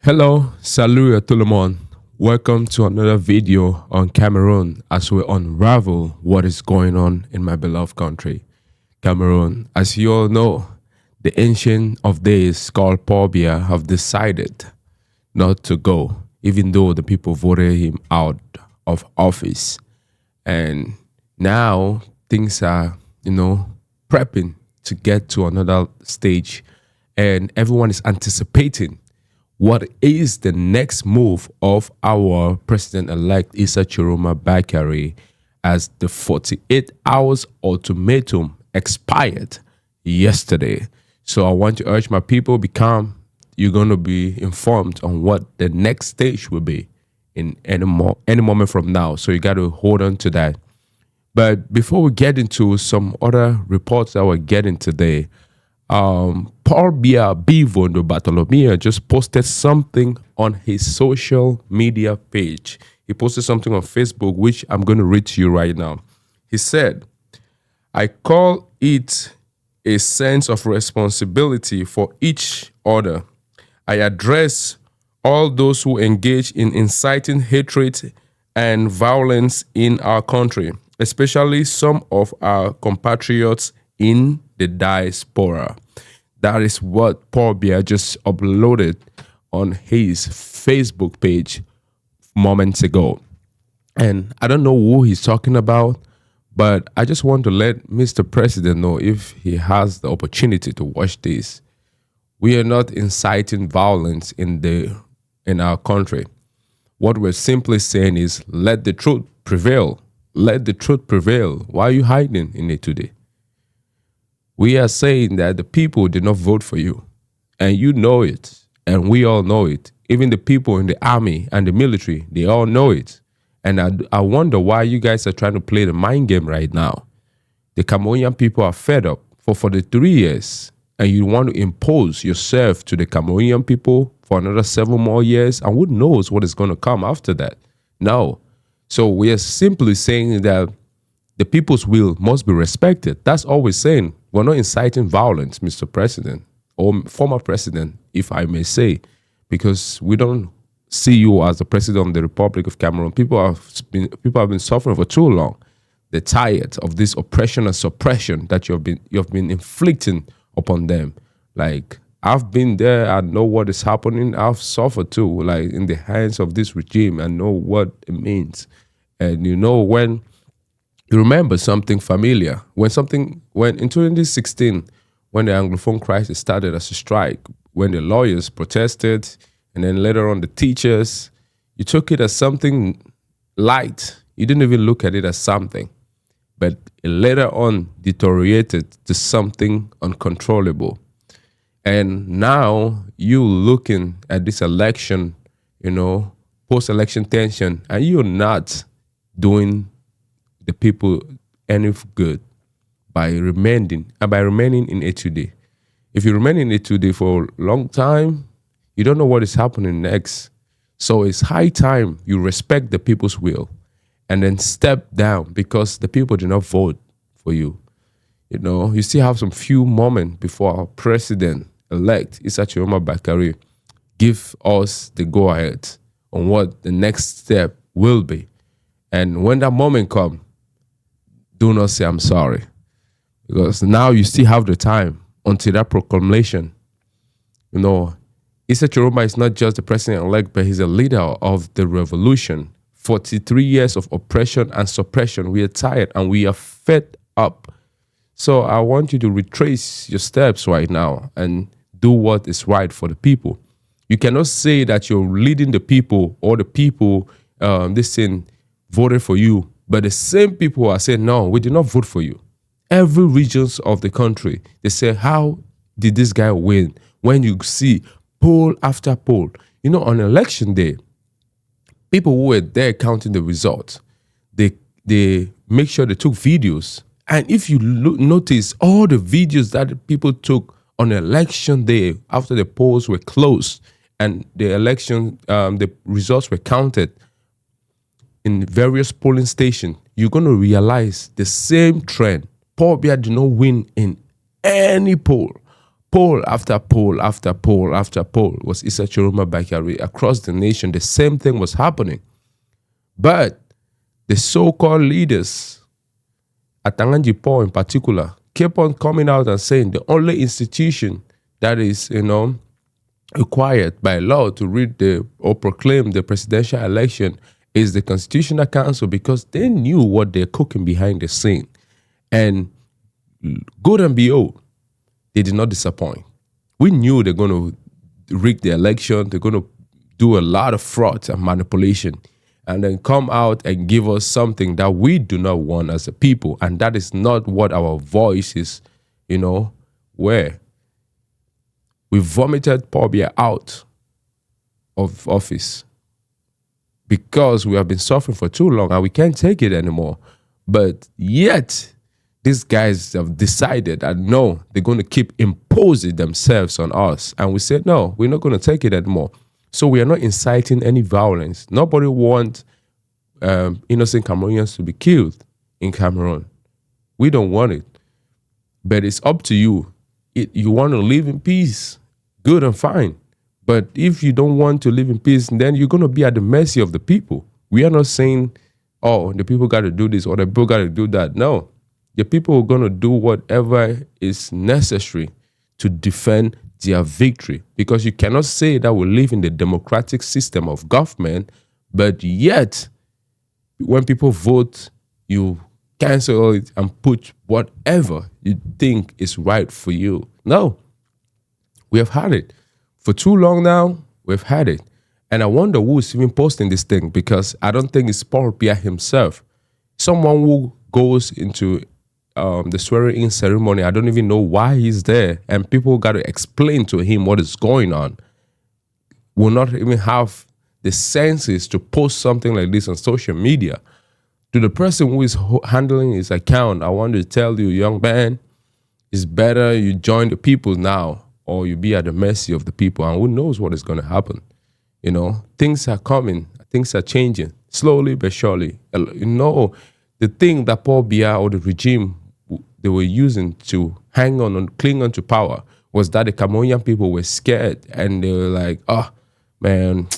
Hello, salut à tout le monde. Welcome to another video on Cameroon as we unravel what is going on in my beloved country, Cameroon. As you all know, the ancient of days called Biya have decided not to go, even though the people voted him out of office. And now things are, prepping to get to another stage. And everyone is anticipating what is the next move of our president-elect Issa Tchiroma Bakary as the 48 hours ultimatum expired yesterday. So I want to urge my people, be calm. You're going to be informed on what the next stage will be in any moment from now. So you got to hold on to that. But before we get into some other reports that we're getting today, Paul Biya Bartolomea just posted something on his social media page. He posted something on Facebook, which I'm going to read to you right now. He said, "I call it a sense of responsibility for each other. I address all those who engage in inciting hatred and violence in our country, especially some of our compatriots in the diaspora." That is what Paul Biya just uploaded on his Facebook page moments ago. And I don't know who he's talking about, but I just want to let Mr. President know, if he has the opportunity to watch this, we are not inciting violence in our country. What we're simply saying is, let the truth prevail. Let the truth prevail. Why are you hiding in it today? We are saying that the people did not vote for you, and you know it, and we all know it. Even the people in the army and the military, they all know it. And I wonder why you guys are trying to play the mind game right now. The Cameroonian people are fed up for 43 years, and you want to impose yourself to the Cameroonian people for another 7 more years, and who knows what is going to come after that? No. So we are simply saying that the people's will must be respected. That's all we're saying. We're not inciting violence, Mr. President, or former president, if I may say, because we don't see you as the president of the Republic of Cameroon. People have been suffering for too long. They're tired of this oppression and suppression that you've been inflicting upon them. Like, I've been there. I know what is happening. I've suffered too, like in the hands of this regime. I know what it means. And when you remember something familiar, when in 2016, when the Anglophone crisis started as a strike, when the lawyers protested, and then later on the teachers, you took it as something light. You didn't even look at it as something. But it later on deteriorated to something uncontrollable. And now you looking at this election, post-election tension, and you're not doing the people any good by remaining in it today. If you remain in it today for a long time, you don't know what is happening next. So it's high time you respect the people's will and then step down, because the people did not vote for you. You still have some few moments before our president-elect, Issa Tchiroma Bakary, give us the go-ahead on what the next step will be. And when that moment comes, do not say I'm sorry, because now you still have the time until that proclamation. Issa Tchiroma is not just the president-elect, but he's a leader of the revolution. 43 years of oppression and suppression. We are tired and we are fed up. So I want you to retrace your steps right now and do what is right for the people. You cannot say that you're leading the people, or the people voted for you, but the same people are saying, no, we did not vote for you. Every regions of the country, they say, how did this guy win? When you see poll after poll, on election day, people who were there counting the results, they make sure they took videos. And if you notice all the videos that people took on election day after the polls were closed and the results were counted in various polling stations, you're going to realize the same trend. Paul Biya did not win in any poll. poll after poll after poll after poll was Issa Tchiroma Bakary. Across the nation, the same thing was happening. But the so-called leaders, Atanga Nji in particular, kept on coming out and saying the only institution that is, required by law to read or proclaim the presidential election is the Constitutional Council, because they knew what they're cooking behind the scene. And good and behold, they did not disappoint. We knew they're going to rig the election. They're going to do a lot of fraud and manipulation, and then come out and give us something that we do not want as a people. And that is not what our voice is, where we vomited Paul Biya out of office because we have been suffering for too long and we can't take it anymore. But yet, these guys have decided that no, they're going to keep imposing themselves on us. And we said, no, we're not going to take it anymore. So we are not inciting any violence. Nobody wants innocent Cameroonians to be killed in Cameroon. We don't want it. But it's up to you. You want to live in peace, good and fine. But if you don't want to live in peace, then you're going to be at the mercy of the people. We are not saying, oh, the people got to do this or the people got to do that. No. The people are going to do whatever is necessary to defend their victory, because you cannot say that we live in the democratic system of government, but yet when people vote, you cancel it and put whatever you think is right for you. No, we have had it for too long now. We've had it, and I wonder who is even posting this thing, because I don't think it's Paul Biya himself. Someone who goes into the swearing-in ceremony, I don't even know why he's there, and people got to explain to him what is going on, will not even have the senses to post something like this on social media. To the person who is handling his account, I want to tell you, young man, it's better you join the people now, or you be at the mercy of the people, and who knows what is going to happen. Things are coming, things are changing, slowly but surely. The thing that Paul Biya or the regime they were using to hang on and cling on to power was that the Cameroonian people were scared, and they were like, oh, man,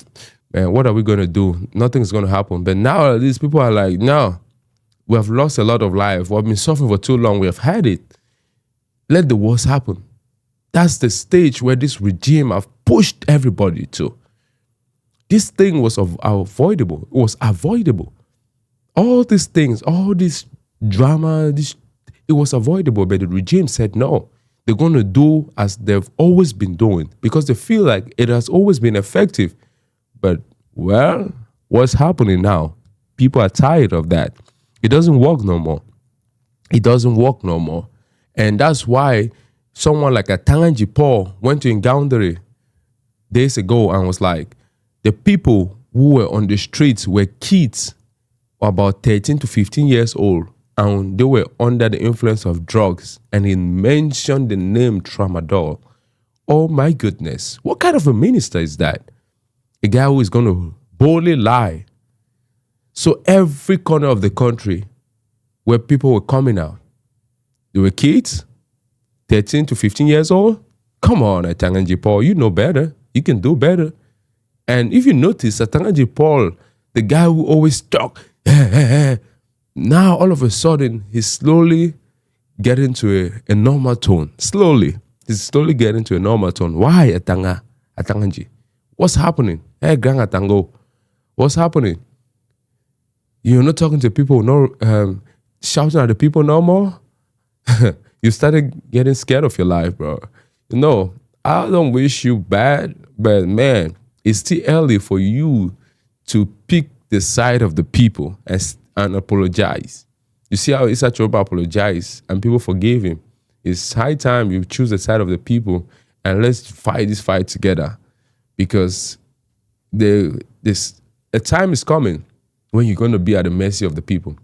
what are we going to do? Nothing's going to happen. But now these people are like, no, we have lost a lot of life. We've been suffering for too long. We have had it. Let the worst happen. That's the stage where this regime have pushed everybody to. This thing was avoidable. It was avoidable. All these things, all this drama, it was avoidable, but the regime said no. They're going to do as they've always been doing, because they feel like it has always been effective. But, well, what's happening now? People are tired of that. It doesn't work no more. It doesn't work no more. And that's why someone like Atanga Nji went to Ngaoundere days ago and was like, the people who were on the streets were kids about 13 to 15 years old, and they were under the influence of drugs, and he mentioned the name Tramadol. Oh my goodness, what kind of a minister is that? A guy who is going to boldly lie. So every corner of the country where people were coming out, they were kids, 13 to 15 years old. Come on, Atanga Nji, you know better. You can do better. And if you notice, Atanga Nji, the guy who always talk, now, all of a sudden, he's slowly getting to a normal tone. Slowly. He's slowly getting to a normal tone. Why, Atanga Nji? What's happening? Hey, Gang Atango. What's happening? You're not talking to people, shouting at the people no more? You started getting scared of your life, bro. I don't wish you bad, but man, it's still early for you to pick the side of the people and apologize. You see how Issa Tchiroma apologized and people forgave him. It's high time you choose the side of the people and let's fight this fight together, because a time is coming when you're going to be at the mercy of the people.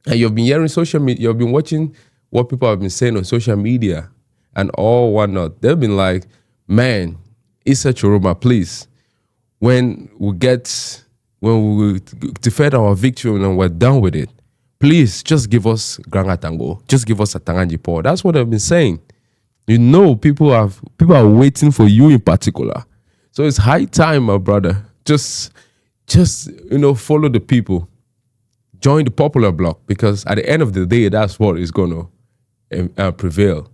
And you've been hearing social media, you've been watching what people have been saying on social media and all whatnot. They've been like, man, Issa Tchiroma, please, when we defend our victory and we're done with it, please just give us Grand Atango. Just give us Atanga Nji. That's what I've been saying. You know, people are waiting for you in particular. So it's high time, my brother. Just follow the people. Join the popular bloc, because at the end of the day, that's what is going to prevail.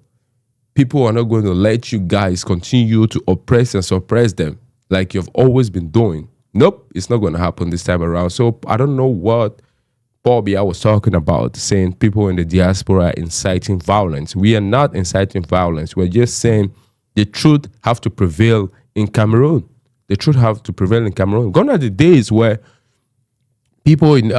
People are not going to let you guys continue to oppress and suppress them like you've always been doing. Nope, it's not going to happen this time around. So I don't know what Paul Biya was talking about, saying people in the diaspora are inciting violence. We are not inciting violence. We're just saying the truth have to prevail in Cameroon. The truth have to prevail in Cameroon. Gone are the days where people in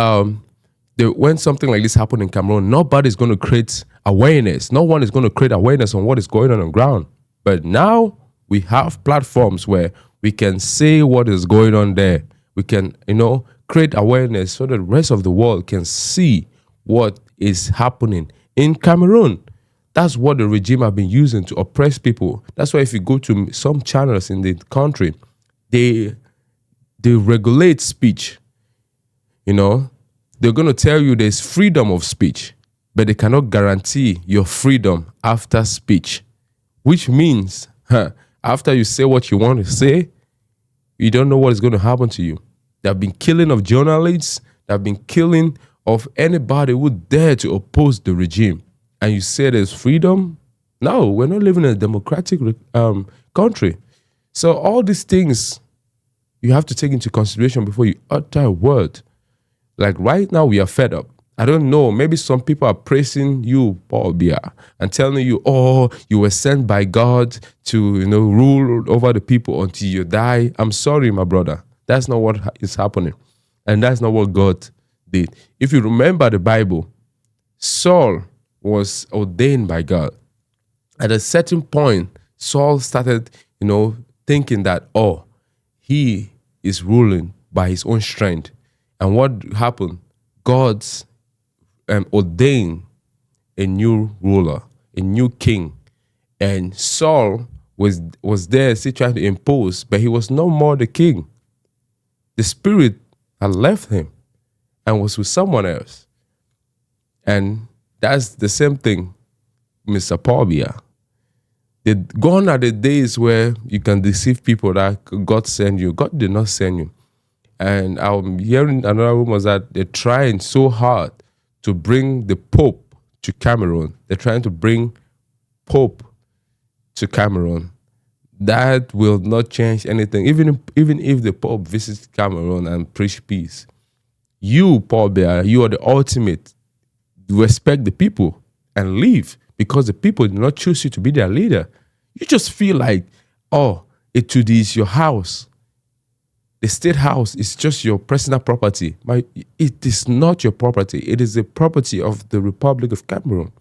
when something like this happened in Cameroon, nobody's going to create awareness. No one is going to create awareness on what is going on ground. But now we have platforms where we can say what is going on there. We can, create awareness so that the rest of the world can see what is happening in Cameroon. That's what the regime have been using to oppress people. That's why if you go to some channels in the country, they regulate speech. They're going to tell you there's freedom of speech, but they cannot guarantee your freedom after speech, which means after you say what you want to say, you don't know what is going to happen to you. There have been killing of journalists. There have been killing of anybody who dare to oppose the regime. And you say there's freedom? No, we're not living in a democratic country. So all these things you have to take into consideration before you utter a word. Like right now, we are fed up. I don't know, maybe some people are praising you, Paul Biya, and telling you, oh, you were sent by God to, rule over the people until you die. I'm sorry, my brother. That's not what is happening. And that's not what God did. If you remember the Bible, Saul was ordained by God. At a certain point, Saul started, thinking that, oh, he is ruling by his own strength. And what happened? God's ordained a new ruler, a new king. And Saul was there still trying to impose, but he was no more the king. The spirit had left him and was with someone else. And that's the same thing, Mr. Paul Biya. Gone are the days where you can deceive people that God sent you. God did not send you. And I'm hearing another rumor that they're trying so hard to bring the Pope to Cameroon. They're trying to bring Pope to Cameroon. That will not change anything. Even if the Pope visits Cameroon and preach peace, you, Paul Biya, you are the ultimate. Respect the people and leave, because the people did not choose you to be their leader. You just feel like, oh, it is your house. The state house is just your personal property. It is not your property. It is the property of the Republic of Cameroon.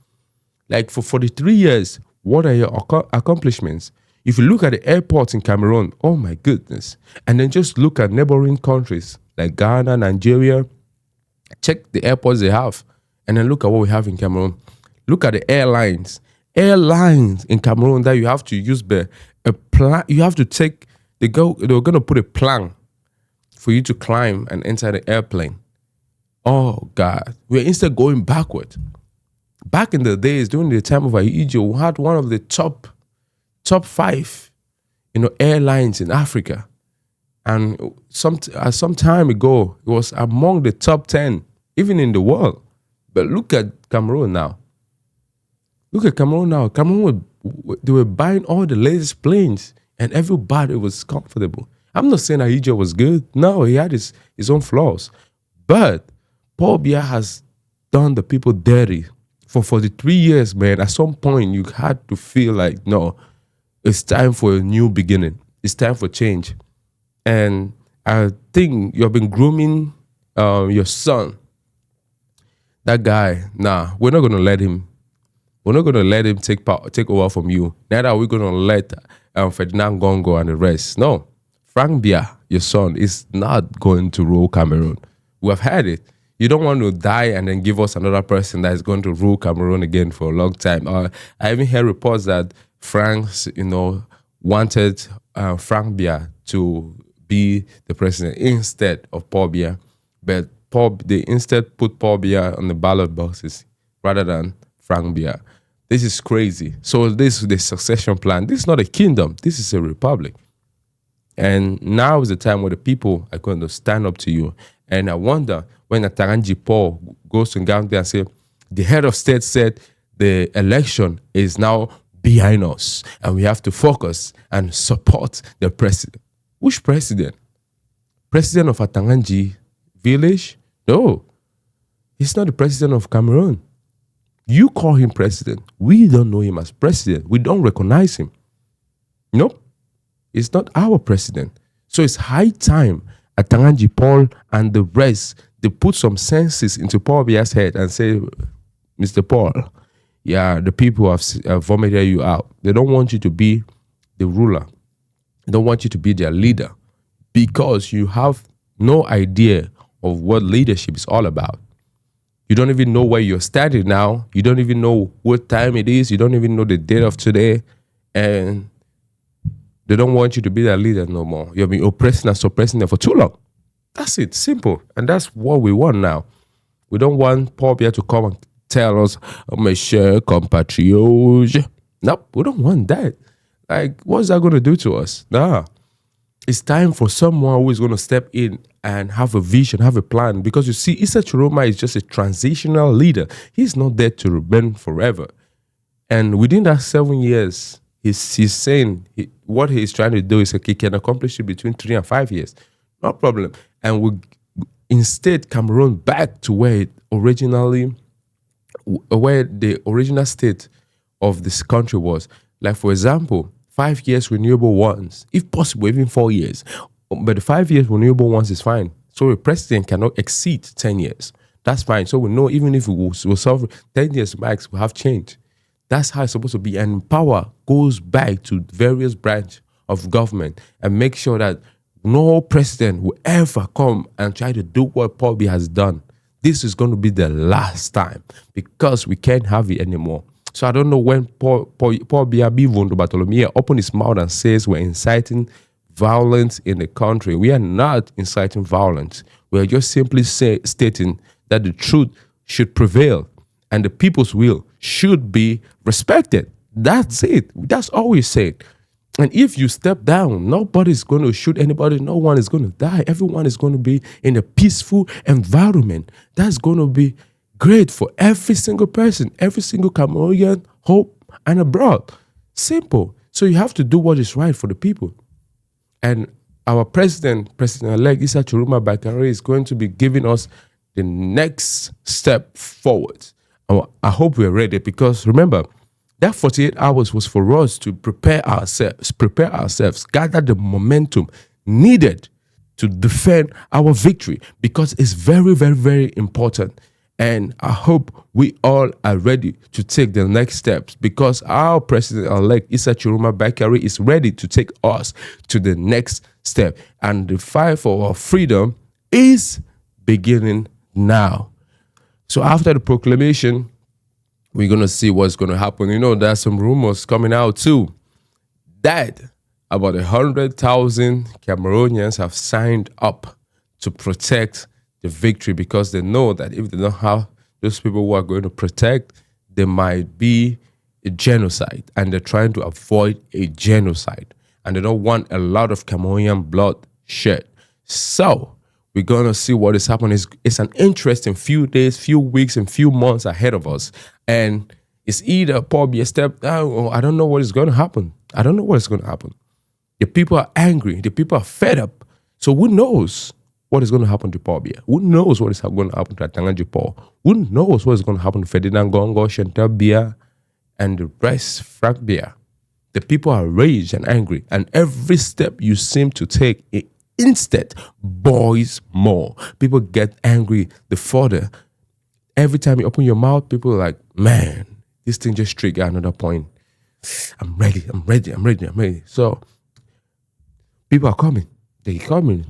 Like for 43 years, what are your accomplishments? If you look at the airports in Cameroon, oh my goodness. And then just look at neighboring countries like Ghana, Nigeria. Check the airports they have. And then look at what we have in Cameroon. Look at the airlines. Airlines in Cameroon that you have to use a plan. You have to take, they're going to put a plan for you to climb and enter the airplane. Oh God, we're instead going backward. Back in the days, during the time of Ahijo, we had one of the top 5, airlines in Africa. And some time ago, it was among the top 10, even in the world. But look at Cameroon now. Look at Cameroon now. Cameroon, they were buying all the latest planes, and everybody was comfortable. I'm not saying Ahijo was good. No, he had his own flaws. But Paul Biya has done the people dirty. For 43 years, man, at some point, you had to feel like, no, it's time for a new beginning. It's time for change. And I think you have been grooming your son. That guy, nah, we're not going to let him. We're not going to let him take over from you. Neither are we going to let Ferdinand Gongo and the rest. No. Frank Biya, your son, is not going to rule Cameroon. We have had it. You don't want to die and then give us another person that is going to rule Cameroon again for a long time. I even heard reports that France, wanted Frank Biya to be the president instead of Paul Biya. But they instead put Paul Biya on the ballot boxes rather than Frank Biya. This is crazy. So this is the succession plan. This is not a kingdom. This is a republic. And now is the time where the people are going to stand up to you. And I wonder when Atanga Nji Paul goes to Gambia and say, the head of state said the election is now behind us and we have to focus and support the president. Which president? President of Atanga Nji village? No. He's not the president of Cameroon. You call him president. We don't know him as president. We don't recognize him. Nope. It's not our president. So it's high time Atanga Nji Paul and the rest, they put some senses into Paul Biya's head and say, Mr. Paul, yeah, the people have vomited you out. They don't want you to be the ruler. They don't want you to be their leader because you have no idea of what leadership is all about. You don't even know where you're standing now. You don't even know what time it is. You don't even know the date of today. And they don't want you to be their leader no more. You've been oppressing and suppressing them for too long. That's it. Simple. And that's what we want now. We don't want Paul Biya to come and tell us, mes chers compatriots. Nope, we don't want that. Like, what's that going to do to us? Nah. It's time for someone who is going to step in and have a vision, have a plan. Because you see, Issa Tchiroma is just a transitional leader. He's not there to remain forever. And within that 7 years, he's saying what he's trying to do is he can accomplish it between 3 and 5 years. No problem. And we instead Cameroon back to where the original state of this country was. Like, for example, 5 years renewable ones, if possible, even 4 years. But the 5 years renewable ones is fine. So a president cannot exceed 10 years. That's fine. So we know even if we will solve 10 years max, we have change. That's how it's supposed to be. And power goes back to various branches of government and make sure that no president will ever come and try to do what Paul Biya has done. This is going to be the last time because we can't have it anymore. So I don't know when Paul Biya Bivundu Bartholomew opened his mouth and says we're inciting violence in the country. We are not inciting violence. We are just simply stating that the truth should prevail and the people's will should be respected. That's it. That's all we said. And if you step down, nobody's going to shoot anybody. No one is going to die. Everyone is going to be in a peaceful environment. That's going to be great for every single person, every single Cameroonian, home and abroad. Simple. So you have to do what is right for the people. And our President-elect Issa Tchiroma Bakary is going to be giving us the next step forward. I hope we're ready because remember, that 48 hours was for us to prepare ourselves, gather the momentum needed to defend our victory because it's very, very, very important. And I hope we all are ready to take the next steps because our President-elect Issa Tchiroma Bakary is ready to take us to the next step. And the fight for our freedom is beginning now. So after the proclamation, we're going to see what's going to happen. You know, there's some rumors coming out too that about 100,000 Cameroonians have signed up to protect the victory because they know that if they don't have those people who are going to protect, there might be a genocide, and they're trying to avoid a genocide, and they don't want a lot of Cameroonian blood shed. So we're going to see what is happening. It's an interesting few days, few weeks, and few months ahead of us. And it's either probably a step down or I don't know what is going to happen. I don't know what is going to happen. The people are angry. The people are fed up. So who knows what is going to happen to Paul Biya? Who knows what is going to happen to Atanga Nji Paul? Who knows what is going to happen to Ferdinand Gongo, Chantal Biya, and the rest, Frank Biya? The people are raged and angry. And every step you seem to take, instead boils more. People get angry the further. Every time you open your mouth, people are like, man, this thing just triggered another point. I'm ready. So people are coming. They're coming.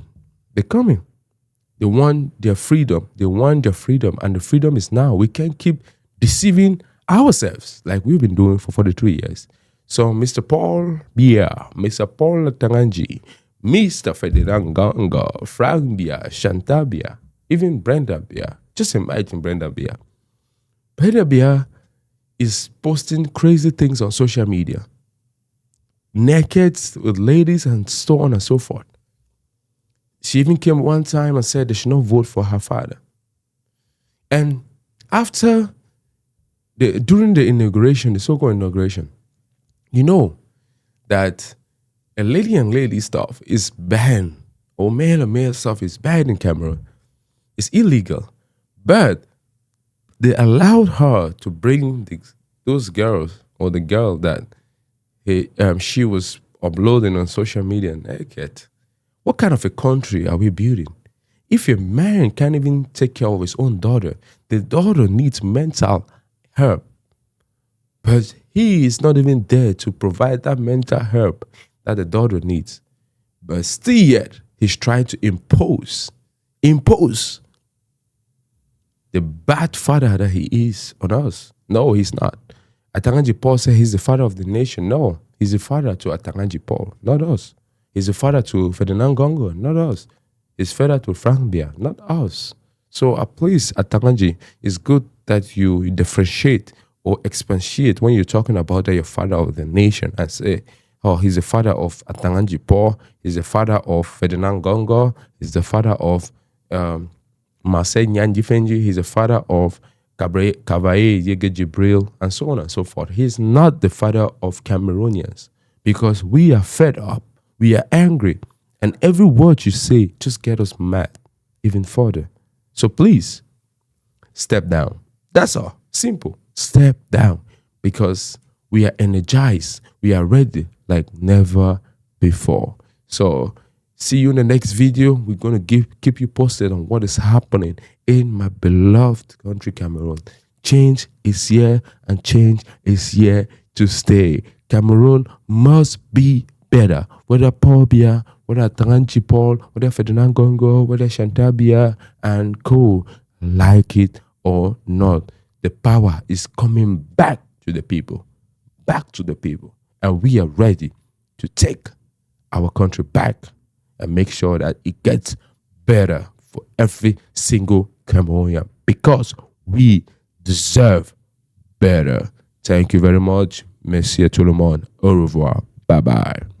They want their freedom. And the freedom is now. We can't keep deceiving ourselves like we've been doing for 43 years. So Mr. Paul Biya, Mr. Paul Atanga Nji, Mr. Ferdinand Gongo, Frank Biya, Chantal Biya, even Brenda Biya. Just imagine Brenda Biya. Brenda Biya is posting crazy things on social media, naked with ladies and so on and so forth. She even came one time and said they should not vote for her father. And after during the inauguration, the so-called inauguration, you know that a lady and lady stuff is banned, or male and male stuff is banned in Cameroon. It's illegal. But they allowed her to bring those girls, or the girl that she was uploading on social media naked. What kind of a country are we building? If a man can't even take care of his own daughter, the daughter needs mental help. But he is not even there to provide that mental help that the daughter needs. But still yet, he's trying to impose the bad father that he is on us. No, he's not. Atanga Nji said he's the father of the nation. No, he's the father to Atanga Nji, not us. He's the father to Ferdinand Gongo, not us. He's father to Frank Biya, not us. So please, Atanga Nji, it's good that you differentiate or expatiate when you're talking about your father of the nation and say, oh, he's the father of Atanga Nji, he's the father of Ferdinand Gongo, he's the father of Marcel Nyanji Fenji, he's the father of Kavaye Yege Jibril, and so on and so forth. He's not the father of Cameroonians, because we are fed up, we are angry, and every word you say just get us mad even further. So please, step down. That's all. Simple. Step down, because we are energized. We are ready like never before. So see you in the next video. We're going to keep you posted on what is happening in my beloved country, Cameroon. Change is here, and change is here to stay. Cameroon must be better. Whether Paul Biya, whether Atanga Nji Paul, whether Ferdinand Gongo, whether Chantal Biya and co, like it or not, the power is coming back to the people. Back to the people. And we are ready to take our country back and make sure that it gets better for every single Cameroonian, because we deserve better. Thank you very much. Merci à tout le monde. Au revoir. Bye-bye.